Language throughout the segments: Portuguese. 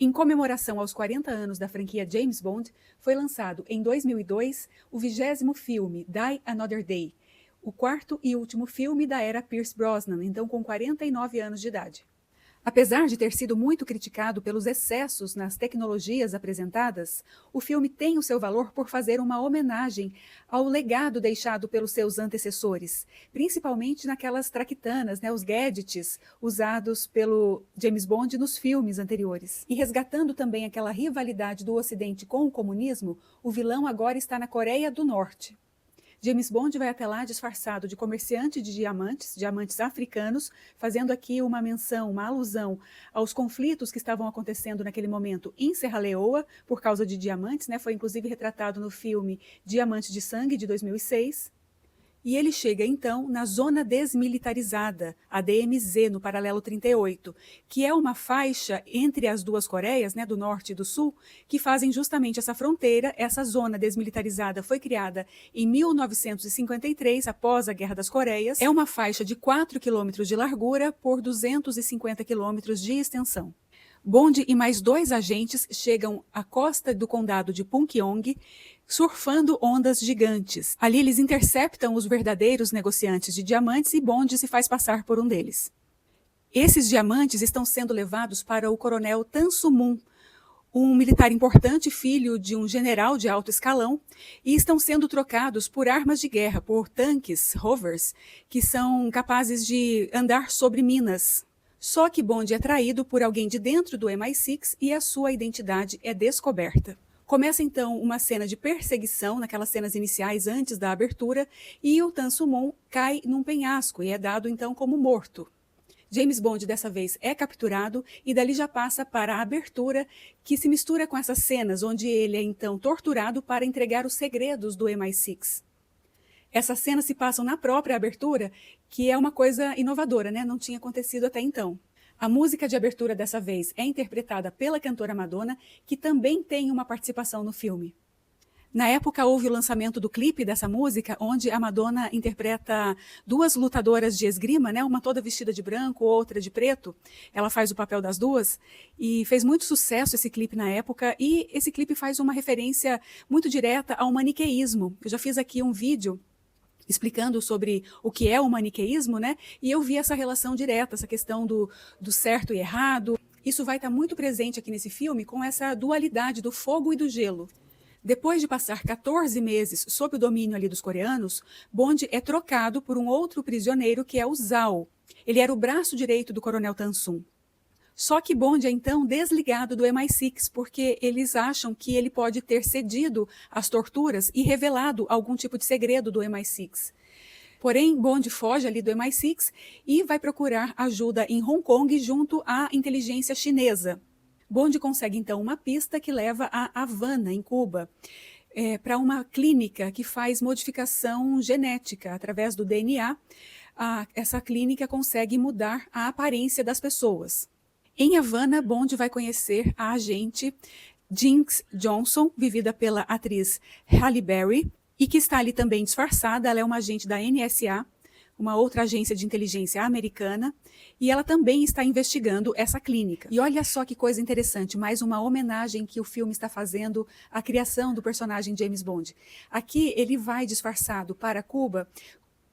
Em comemoração aos 40 anos da franquia James Bond, foi lançado em 2002 o 20º filme, Die Another Day, o quarto e último filme da era Pierce Brosnan, então com 49 anos de idade. Apesar de ter sido muito criticado pelos excessos nas tecnologias apresentadas, o filme tem o seu valor por fazer uma homenagem ao legado deixado pelos seus antecessores, principalmente naquelas traquitanas, os gadgets usados pelo James Bond nos filmes anteriores. E resgatando também aquela rivalidade do Ocidente com o comunismo, o vilão agora está na Coreia do Norte. James Bond vai até lá disfarçado de comerciante de diamantes africanos, fazendo aqui uma menção, uma alusão aos conflitos que estavam acontecendo naquele momento em Serra Leoa, por causa de diamantes, foi inclusive retratado no filme Diamante de Sangue, de 2006. E ele chega, então, na Zona Desmilitarizada, a DMZ, no paralelo 38, que é uma faixa entre as duas Coreias, do Norte e do Sul, que fazem justamente essa fronteira. Essa zona desmilitarizada foi criada em 1953, após a Guerra das Coreias. É uma faixa de 4 quilômetros de largura por 250 quilômetros de extensão. Bond e mais 2 agentes chegam à costa do condado de Punkyong, surfando ondas gigantes. Ali eles interceptam os verdadeiros negociantes de diamantes e Bond se faz passar por um deles. Esses diamantes estão sendo levados para o coronel Tan Su-moon, um militar importante, filho de um general de alto escalão, e estão sendo trocados por armas de guerra, por tanques, rovers, que são capazes de andar sobre minas. Só que Bond é traído por alguém de dentro do MI6 e a sua identidade é descoberta. Começa então uma cena de perseguição, naquelas cenas iniciais antes da abertura, e o Tan Su-moon cai num penhasco e é dado então como morto. James Bond dessa vez é capturado e dali já passa para a abertura, que se mistura com essas cenas onde ele é então torturado para entregar os segredos do MI6. Essas cenas se passam na própria abertura, que é uma coisa inovadora, não tinha acontecido até então. A música de abertura dessa vez é interpretada pela cantora Madonna, que também tem uma participação no filme. Na época houve o lançamento do clipe dessa música, onde a Madonna interpreta 2 lutadoras de esgrima, uma toda vestida de branco, outra de preto. Ela faz o papel das duas e fez muito sucesso esse clipe na época, e esse clipe faz uma referência muito direta ao maniqueísmo. Eu já fiz aqui um vídeo explicando sobre o que é o maniqueísmo, e eu vi essa relação direta, essa questão do certo e errado. Isso vai estar muito presente aqui nesse filme, com essa dualidade do fogo e do gelo. Depois de passar 14 meses sob o domínio ali dos coreanos, Bond é trocado por um outro prisioneiro, que é o Zhao. Ele era o braço direito do coronel Tan Sun. Só que Bond é então desligado do MI6, porque eles acham que ele pode ter cedido às torturas e revelado algum tipo de segredo do MI6. Porém, Bond foge ali do MI6 e vai procurar ajuda em Hong Kong junto à inteligência chinesa. Bond consegue então uma pista que leva a Havana, em Cuba, para uma clínica que faz modificação genética através do DNA. Essa clínica consegue mudar a aparência das pessoas. Em Havana, Bond vai conhecer a agente Jinx Johnson, vivida pela atriz Halle Berry, e que está ali também disfarçada. Ela é uma agente da NSA, uma outra agência de inteligência americana, e ela também está investigando essa clínica. E olha só que coisa interessante, mais uma homenagem que o filme está fazendo à criação do personagem James Bond. Aqui ele vai disfarçado para Cuba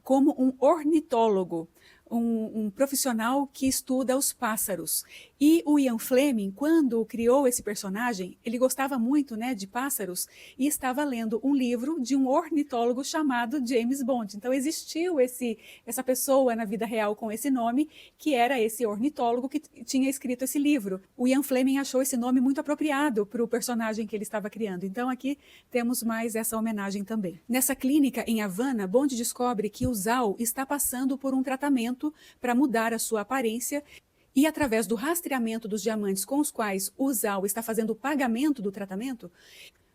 como um ornitólogo, um profissional que estuda os pássaros. E o Ian Fleming, quando criou esse personagem, ele gostava muito de pássaros e estava lendo um livro de um ornitólogo chamado James Bond. Então existiu essa pessoa na vida real com esse nome, que era esse ornitólogo que tinha escrito esse livro. O Ian Fleming achou esse nome muito apropriado para o personagem que ele estava criando. Então aqui temos mais essa homenagem também. Nessa clínica em Havana, Bond descobre que o Zhao está passando por um tratamento para mudar a sua aparência, e através do rastreamento dos diamantes com os quais o Zhao está fazendo o pagamento do tratamento,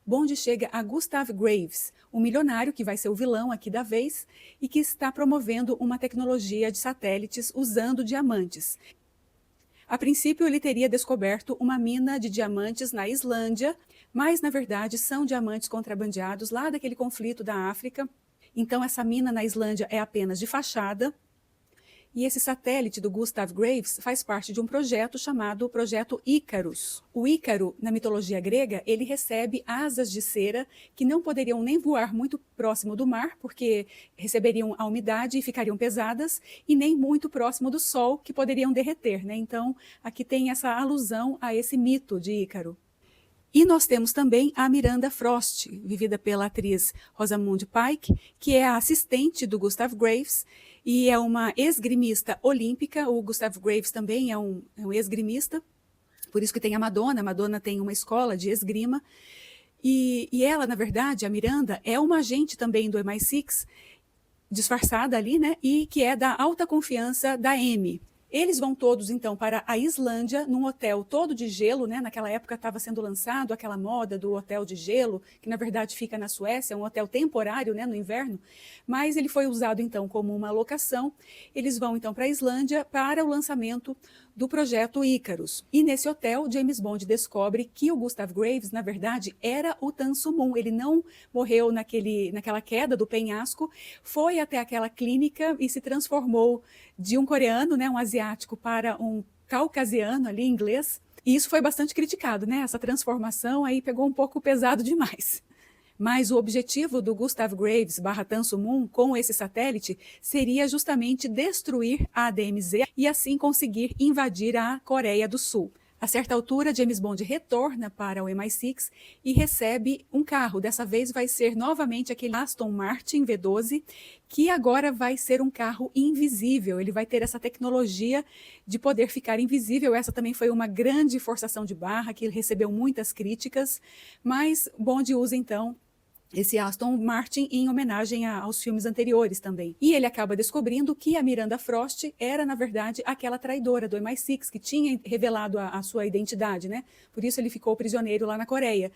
Bond chega a Gustav Graves, um milionário que vai ser o vilão aqui da vez e que está promovendo uma tecnologia de satélites usando diamantes. A princípio ele teria descoberto uma mina de diamantes na Islândia, mas na verdade são diamantes contrabandeados lá daquele conflito da África. Então essa mina na Islândia é apenas de fachada. E esse satélite do Gustav Graves faz parte de um projeto chamado Projeto Ícaros. O Ícaro, na mitologia grega, ele recebe asas de cera que não poderiam nem voar muito próximo do mar, porque receberiam a umidade e ficariam pesadas, e nem muito próximo do sol, que poderiam derreter, né? Então, aqui tem essa alusão a esse mito de Ícaro. E nós temos também a Miranda Frost, vivida pela atriz Rosamund Pike, que é a assistente do Gustav Graves e é uma esgrimista olímpica. O Gustav Graves também é um esgrimista, por isso que tem a Madonna. A Madonna tem uma escola de esgrima. E ela, na verdade, a Miranda, é uma agente também do MI6, disfarçada ali, né? E que é da alta confiança da Amy. Eles vão todos, então, para a Islândia, num hotel todo de gelo, né? Naquela época estava sendo lançado aquela moda do hotel de gelo, que na verdade fica na Suécia, um hotel temporário, né, no inverno, mas ele foi usado, então, como uma locação. Eles vão, então, para a Islândia para o lançamento do projeto Ícaros. E nesse hotel, James Bond descobre que o Gustav Graves, na verdade, era o Tan Soo-moon. Ele não morreu naquela queda do penhasco, foi até aquela clínica e se transformou de um coreano, né, um asiático, para um caucasiano ali, inglês. E isso foi bastante criticado, né? Essa transformação aí pegou um pouco pesado demais. Mas o objetivo do Gustav Graves / Tan Soo-moon com esse satélite seria justamente destruir a DMZ e assim conseguir invadir a Coreia do Sul. A certa altura, James Bond retorna para o MI6 e recebe um carro. Dessa vez vai ser novamente aquele Aston Martin V12, que agora vai ser um carro invisível. Ele vai ter essa tecnologia de poder ficar invisível. Essa também foi uma grande forçação de barra, que recebeu muitas críticas, mas Bond usa então esse Aston Martin em homenagem aos filmes anteriores também. E ele acaba descobrindo que a Miranda Frost era, na verdade, aquela traidora do MI6, que tinha revelado a sua identidade, né? Por isso ele ficou prisioneiro lá na Coreia.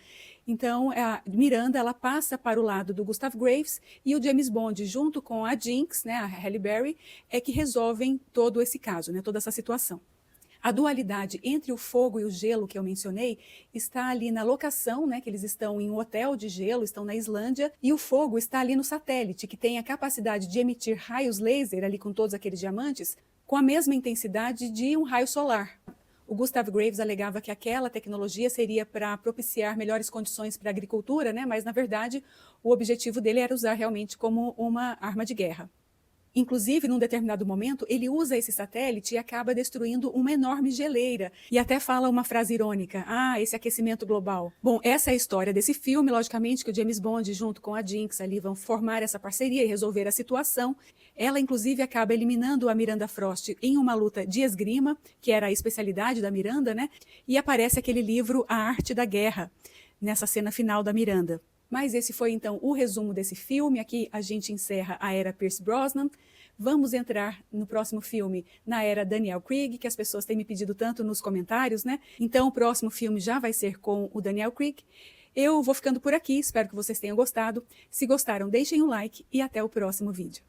Então, a Miranda, ela passa para o lado do Gustav Graves e o James Bond, junto com a Jinx, né, a Halle Berry, é que resolvem todo esse caso, né, toda essa situação. A dualidade entre o fogo e o gelo que eu mencionei está ali na locação, né, que eles estão em um hotel de gelo, estão na Islândia, e o fogo está ali no satélite, que tem a capacidade de emitir raios laser, ali com todos aqueles diamantes, com a mesma intensidade de um raio solar. O Gustav Graves alegava que aquela tecnologia seria para propiciar melhores condições para a agricultura, né, mas na verdade o objetivo dele era usar realmente como uma arma de guerra. Inclusive, num determinado momento, ele usa esse satélite e acaba destruindo uma enorme geleira. E até fala uma frase irônica, esse aquecimento global. Bom, essa é a história desse filme, logicamente que o James Bond, junto com a Jinx, ali vão formar essa parceria e resolver a situação. Ela, inclusive, acaba eliminando a Miranda Frost em uma luta de esgrima, que era a especialidade da Miranda, né? E aparece aquele livro A Arte da Guerra, nessa cena final da Miranda. Mas esse foi, então, o resumo desse filme. Aqui a gente encerra a era Pierce Brosnan. Vamos entrar no próximo filme, na era Daniel Craig, que as pessoas têm me pedido tanto nos comentários, né? Então, o próximo filme já vai ser com o Daniel Craig. Eu vou ficando por aqui, espero que vocês tenham gostado. Se gostaram, deixem um like e até o próximo vídeo.